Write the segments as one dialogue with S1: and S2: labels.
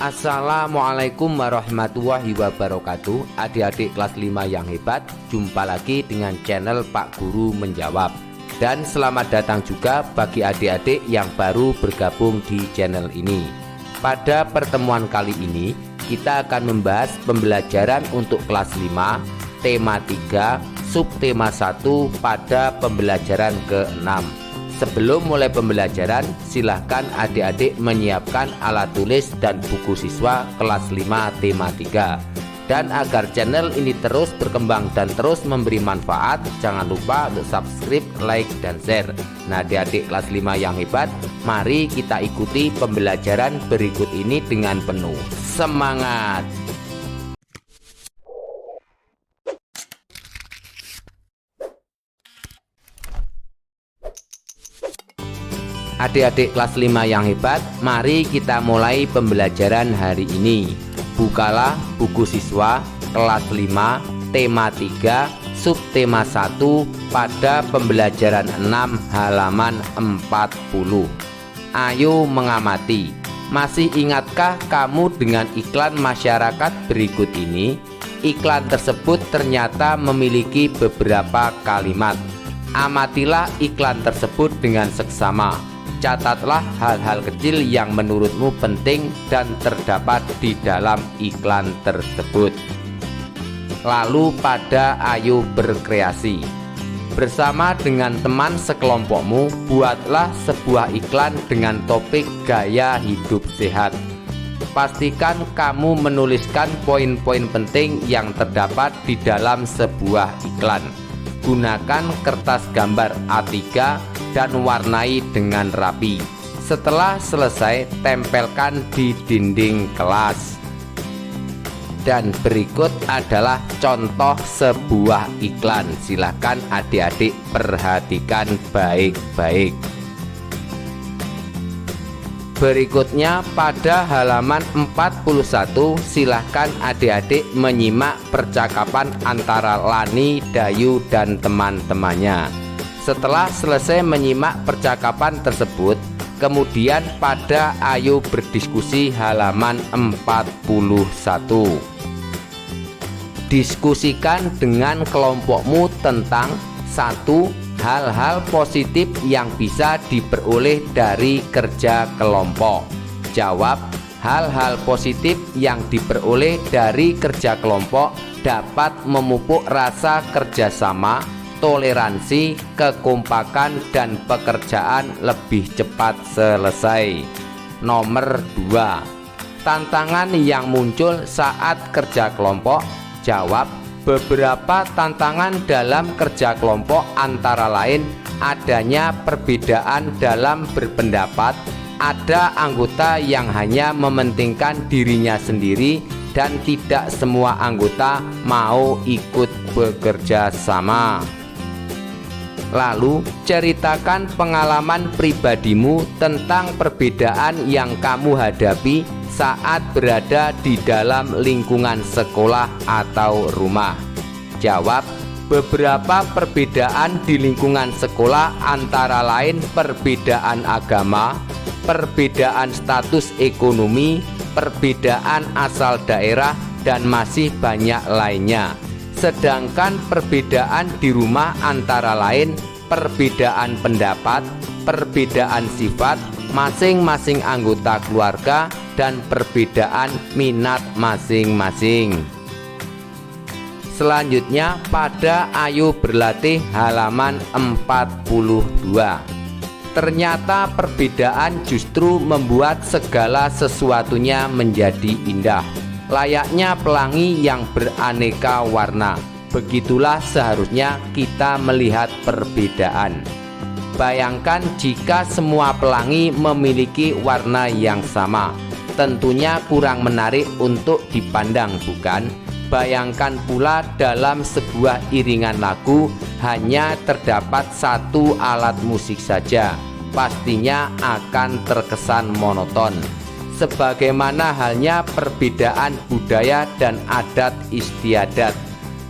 S1: Assalamualaikum warahmatullahi wabarakatuh. Adik-adik kelas 5 yang hebat, jumpa lagi dengan channel Pak Guru Menjawab. Dan selamat datang juga bagi adik-adik yang baru bergabung di channel ini. Pada pertemuan kali ini kita akan membahas pembelajaran untuk kelas 5, tema 3, subtema 1 pada pembelajaran ke-6. Sebelum mulai pembelajaran, silahkan adik-adik menyiapkan alat tulis dan buku siswa kelas 5 tema 3. Dan agar channel ini terus berkembang dan terus memberi manfaat, jangan lupa untuk subscribe, like, dan share. Nah, adik-adik kelas 5 yang hebat, mari kita ikuti pembelajaran berikut ini dengan penuh semangat. Adik-adik kelas 5 yang hebat, mari kita mulai pembelajaran hari ini. Bukalah buku siswa kelas 5 tema 3 subtema 1 pada pembelajaran 6 halaman 40. Ayo mengamati. Masih ingatkah kamu dengan iklan masyarakat berikut ini? Iklan tersebut ternyata memiliki beberapa kalimat. Amatilah iklan tersebut dengan seksama. Catatlah hal-hal kecil yang menurutmu penting dan terdapat di dalam iklan tersebut. Lalu ayo berkreasi. Bersama dengan teman sekelompokmu, buatlah sebuah iklan dengan topik gaya hidup sehat. Pastikan kamu menuliskan poin-poin penting yang terdapat di dalam sebuah iklan. Gunakan kertas gambar A3 dan warnai dengan rapi. Setelah selesai, tempelkan di dinding kelas. Dan berikut adalah contoh sebuah iklan. Silakan adik-adik perhatikan baik-baik. Berikutnya pada halaman 41, silahkan adik-adik menyimak percakapan antara Lani, Dayu, dan teman-temannya. Setelah selesai menyimak percakapan tersebut, kemudian ayo berdiskusi halaman 41. Diskusikan dengan kelompokmu tentang 1. Hal-hal positif yang bisa diperoleh dari kerja kelompok. Jawab, hal-hal positif yang diperoleh dari kerja kelompok dapat memupuk rasa kerjasama, toleransi, kekompakan, dan pekerjaan lebih cepat selesai. Nomor 2. Tantangan yang muncul saat kerja kelompok. Jawab, beberapa tantangan dalam kerja kelompok antara lain adanya perbedaan dalam berpendapat, ada anggota yang hanya mementingkan dirinya sendiri, dan tidak semua anggota mau ikut bekerja sama. Lalu, ceritakan pengalaman pribadimu tentang perbedaan yang kamu hadapi saat berada di dalam lingkungan sekolah atau rumah. Jawab, beberapa perbedaan di lingkungan sekolah antara lain perbedaan agama, perbedaan status ekonomi, perbedaan asal daerah, dan masih banyak lainnya. Sedangkan perbedaan di rumah antara lain perbedaan pendapat, perbedaan sifat masing-masing anggota keluarga, dan perbedaan minat masing-masing. Selanjutnya ayo berlatih halaman 42. Ternyata perbedaan justru membuat segala sesuatunya menjadi indah. Layaknya pelangi yang beraneka warna, begitulah seharusnya kita melihat perbedaan. Bayangkan jika semua pelangi memiliki warna yang sama, tentunya kurang menarik untuk dipandang, bukan? Bayangkan pula dalam sebuah iringan lagu hanya terdapat satu alat musik saja, pastinya akan terkesan monoton. Sebagaimana halnya perbedaan budaya dan adat istiadat,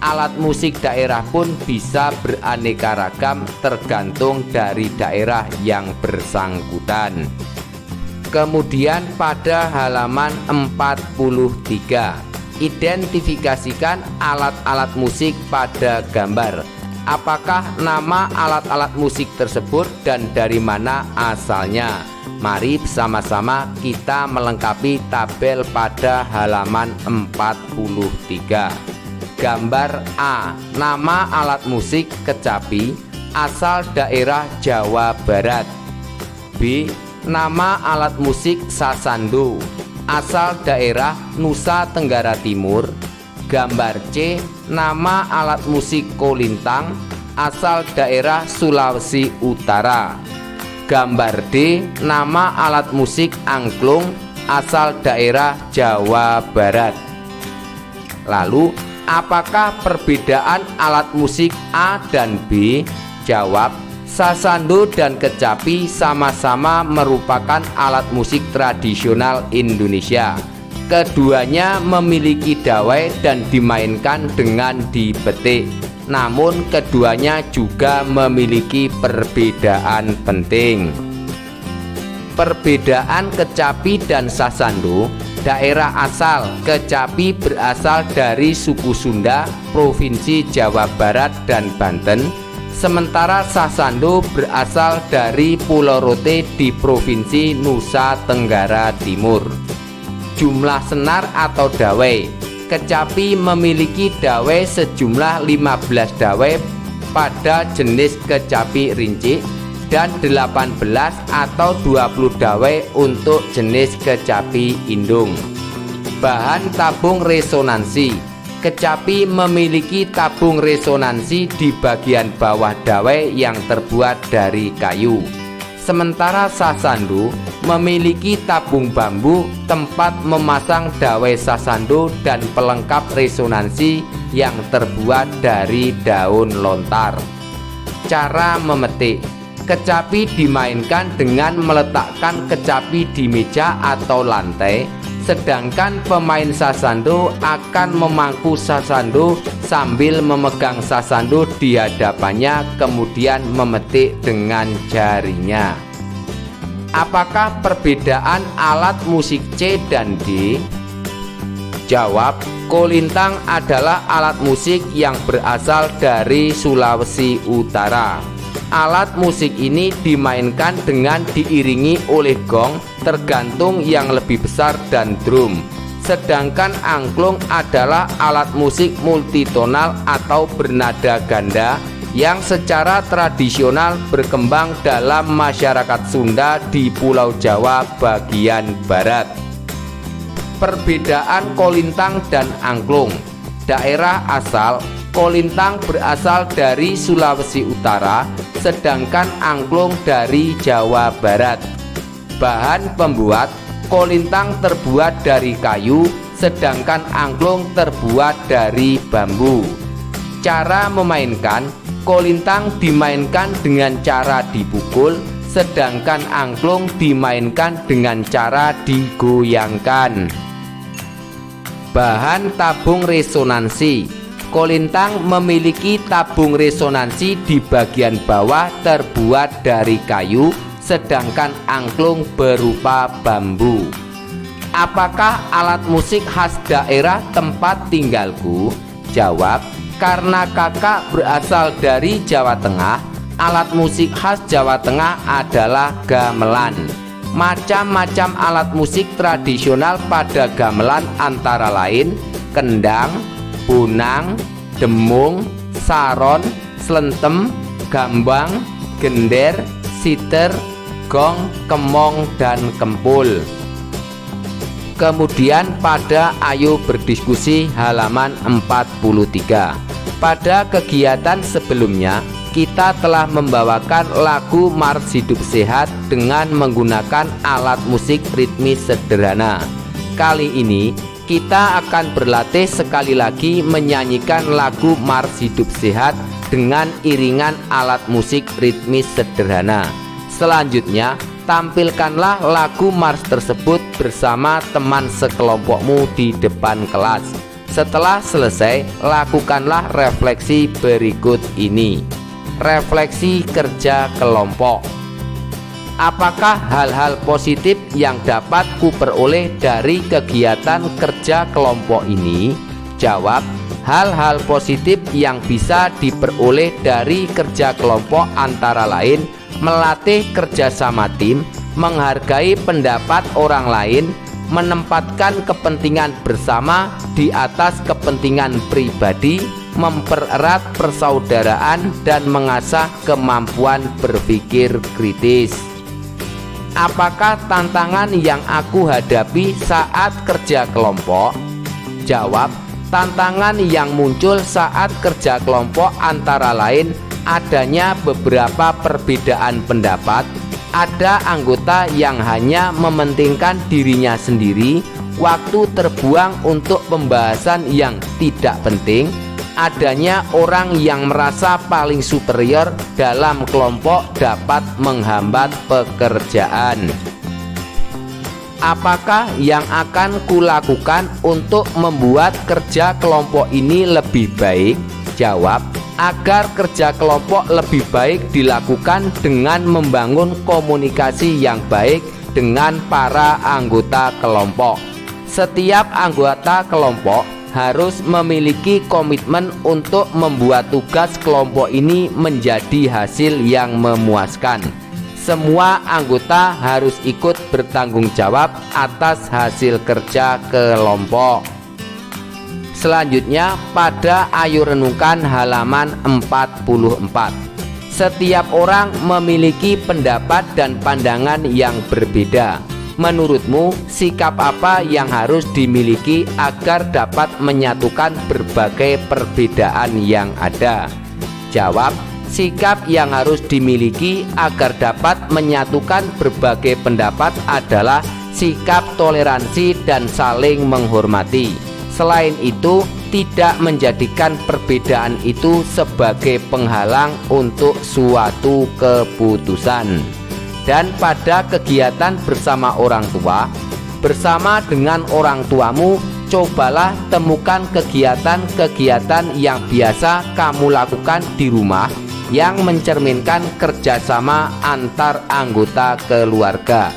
S1: alat musik daerah pun bisa beraneka ragam tergantung dari daerah yang bersangkutan. Kemudian pada halaman 43, identifikasikan alat-alat musik pada gambar. Apakah nama alat-alat musik tersebut dan dari mana asalnya? Mari bersama-sama kita melengkapi tabel pada halaman 43. Gambar A, nama alat musik kecapi, asal daerah Jawa Barat. B, nama alat musik sasando, asal daerah Nusa Tenggara Timur. Gambar C, nama alat musik kolintang, asal daerah Sulawesi Utara. Gambar D, nama alat musik angklung, asal daerah Jawa Barat. Lalu, apakah perbedaan alat musik A dan B? Jawab, sasando dan kecapi sama-sama merupakan alat musik tradisional Indonesia. Keduanya memiliki dawai dan dimainkan dengan dipetik. Namun keduanya juga memiliki perbedaan penting. Perbedaan kecapi dan sasando. Daerah asal kecapi berasal dari suku Sunda, Provinsi Jawa Barat dan Banten. Sementara sasando berasal dari Pulau Rote di Provinsi Nusa Tenggara Timur. Jumlah senar atau dawai. Kecapi memiliki dawai sejumlah 15 dawai pada jenis kecapi rinci dan 18 atau 20 dawai untuk jenis kecapi indung. Bahan tabung resonansi. Kecapi memiliki tabung resonansi di bagian bawah dawai yang terbuat dari kayu. Sementara sasando memiliki tabung bambu, tempat memasang dawai sasando dan pelengkap resonansi yang terbuat dari daun lontar. Cara memetik. Kecapi dimainkan dengan meletakkan kecapi di meja atau lantai, sedangkan pemain sasando akan memangku sasando sambil memegang sasando di hadapannya, kemudian memetik dengan jarinya. Apakah perbedaan alat musik C dan D? Jawab, kolintang adalah alat musik yang berasal dari Sulawesi Utara. Alat musik ini dimainkan dengan diiringi oleh gong, tergantung yang lebih besar, dan drum. Sedangkan angklung adalah alat musik multitonal atau bernada ganda yang secara tradisional berkembang dalam masyarakat Sunda di Pulau Jawa bagian barat. Perbedaan kolintang dan angklung. Daerah asal. Kolintang berasal dari Sulawesi Utara, sedangkan angklung dari Jawa Barat. Bahan pembuat. Kolintang terbuat dari kayu, sedangkan angklung terbuat dari bambu. Cara memainkan. Kolintang dimainkan dengan cara dipukul, sedangkan angklung dimainkan dengan cara digoyangkan. Bahan tabung resonansi. Kolintang memiliki tabung resonansi di bagian bawah terbuat dari kayu, sedangkan angklung berupa bambu. Apakah alat musik khas daerah tempat tinggalku? Jawab, karena kakak berasal dari Jawa Tengah, alat musik khas Jawa Tengah adalah gamelan. Macam-macam alat musik tradisional pada gamelan antara lain kendang, bunang, demung, saron, slentem, gambang, gender, siter, gong, kemong, dan kempul. Kemudian pada Ayo Berdiskusi halaman 43. Pada kegiatan sebelumnya, kita telah membawakan lagu Mars Hidup Sehat dengan menggunakan alat musik ritmis sederhana. Kali ini kita akan berlatih sekali lagi menyanyikan lagu Mars Hidup Sehat dengan iringan alat musik ritmis sederhana. Selanjutnya, tampilkanlah lagu Mars tersebut bersama teman sekelompokmu di depan kelas. Setelah selesai, lakukanlah refleksi berikut ini. Refleksi kerja kelompok. Apakah hal-hal positif yang dapat kuperoleh dari kegiatan kerja kelompok ini? Jawab, hal-hal positif yang bisa diperoleh dari kerja kelompok antara lain melatih kerjasama tim, menghargai pendapat orang lain, menempatkan kepentingan bersama di atas kepentingan pribadi, mempererat persaudaraan, dan mengasah kemampuan berpikir kritis. Apakah tantangan yang aku hadapi saat kerja kelompok? Jawab, tantangan yang muncul saat kerja kelompok antara lain adanya beberapa perbedaan pendapat. Ada anggota yang hanya mementingkan dirinya sendiri, waktu terbuang untuk pembahasan yang tidak penting, adanya orang yang merasa paling superior dalam kelompok dapat menghambat pekerjaan. Apakah yang akan kulakukan untuk membuat kerja kelompok ini lebih baik? Jawab, agar kerja kelompok lebih baik dilakukan dengan membangun komunikasi yang baik dengan para anggota kelompok. Setiap anggota kelompok harus memiliki komitmen untuk membuat tugas kelompok ini menjadi hasil yang memuaskan. Semua anggota harus ikut bertanggung jawab atas hasil kerja kelompok. Selanjutnya, pada Ayo Renungkan halaman 44. Setiap orang memiliki pendapat dan pandangan yang berbeda. Menurutmu, sikap apa yang harus dimiliki agar dapat menyatukan berbagai perbedaan yang ada? Jawab, sikap yang harus dimiliki agar dapat menyatukan berbagai pendapat adalah sikap toleransi dan saling menghormati. Selain itu, tidak menjadikan perbedaan itu sebagai penghalang untuk suatu keputusan. Dan pada kegiatan bersama orang tua, bersama dengan orang tuamu, cobalah temukan kegiatan-kegiatan yang biasa kamu lakukan di rumah yang mencerminkan kerjasama antar anggota keluarga.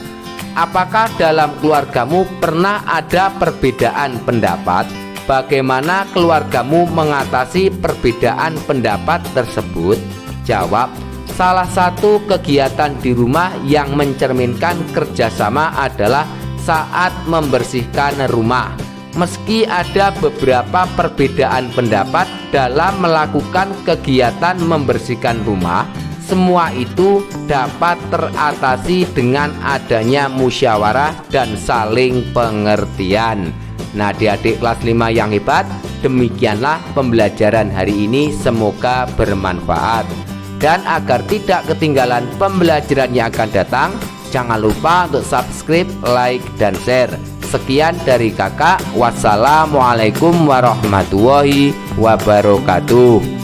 S1: Apakah dalam keluargamu pernah ada perbedaan pendapat? Bagaimana keluargamu mengatasi perbedaan pendapat tersebut? Jawab, salah satu kegiatan di rumah yang mencerminkan kerjasama adalah saat membersihkan rumah. Meski ada beberapa perbedaan pendapat dalam melakukan kegiatan membersihkan rumah, semua itu dapat teratasi dengan adanya musyawarah dan saling pengertian. Nah, adik-adik kelas 5 yang hebat, demikianlah pembelajaran hari ini, semoga bermanfaat. Dan agar tidak ketinggalan pembelajaran yang akan datang, jangan lupa untuk subscribe, like, dan share. Sekian dari kakak. Wassalamualaikum warahmatullahi wabarakatuh.